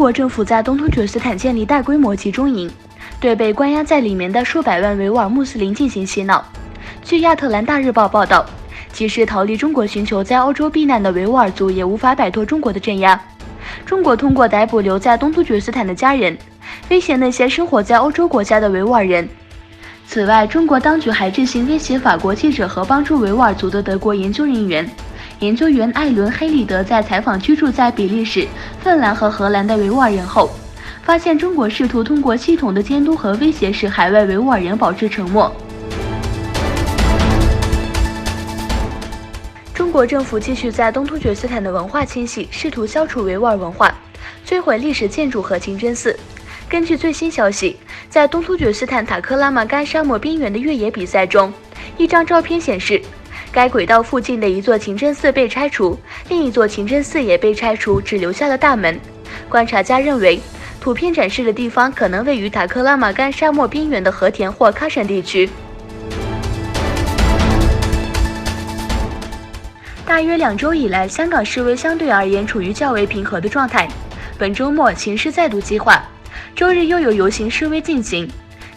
国政府在东突厥斯坦建立大规模集中营，对被关押在里面的数百万维吾尔穆斯林进行洗脑。据亚特兰大日报报道，即使逃离中国寻求在欧洲避难的维吾尔族也无法摆脱中国的镇压。中国通过逮捕留在东突厥斯坦的家人，威胁那些生活在欧洲国家的维吾尔人。此外，中国当局还执行威胁法国记者和帮助维吾尔族的德国研究人员。研究员艾伦·黑里德在采访居住在比利时、芬兰和荷兰的维吾尔人后，发现中国试图通过系统的监督和威胁使海外维吾尔人保持沉默。中国政府继续在东突厥斯坦的文化清洗，试图消除维吾尔文化，摧毁历史建筑和清真寺。根据最新消息，在东突厥斯坦塔克拉玛干沙漠边缘的越野比赛中，一张照片显示，该轨道附近的一座清真寺被拆除，另一座清真寺也被拆除，只留下了大门。观察家认为，图片展示的地方可能位于塔克拉玛干沙漠边缘的和田或喀什地区。大约2周以来，香港示威相对而言处于较为平和的状态。本周末情势再度激化，周日又有游行示威进行，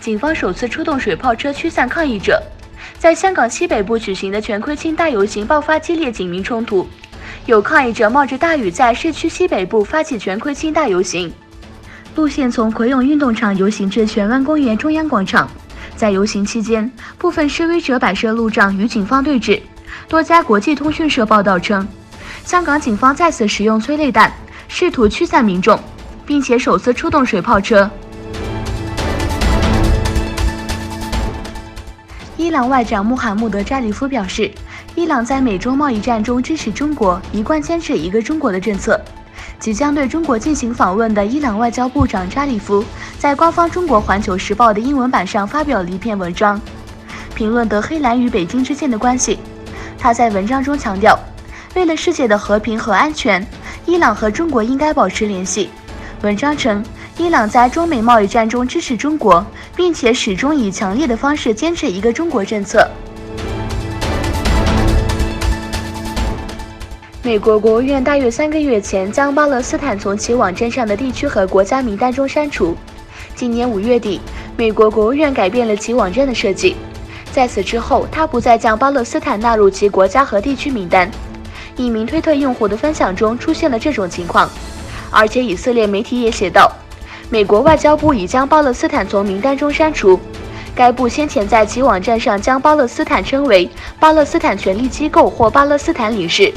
警方首次出动水炮车驱散抗议者。在香港西北部举行的全亏清大游行爆发激烈警民冲突，有抗议者冒着大雨在市区西北部发起全亏清大游行，路线从葵涌运动场游行至荃湾公园中央广场。在游行期间，部分示威者摆设路障与警方对峙。多家国际通讯社报道称，香港警方再次使用催泪弹，试图驱散民众，并且首次出动水炮车。伊朗外长穆罕默德·扎里夫表示，伊朗在美中贸易战中支持中国，一贯坚持一个中国的政策。即将对中国进行访问的伊朗外交部长扎里夫，在官方中国环球时报的英文版上发表了一篇文章，评论德黑兰与北京之间的关系。他在文章中强调，为了世界的和平和安全，伊朗和中国应该保持联系。文章称，伊朗在中美贸易战中支持中国，并且始终以强烈的方式坚持一个中国政策。美国国务院大约3个月前将巴勒斯坦从其网站上的地区和国家名单中删除。今年5月底，美国国务院改变了其网站的设计，在此之后，他不再将巴勒斯坦纳入其国家和地区名单。一名推特用户的分享中出现了这种情况，而且以色列媒体也写道，美国外交部已将巴勒斯坦从名单中删除。该部先前在其网站上将巴勒斯坦称为巴勒斯坦权力机构或巴勒斯坦领事。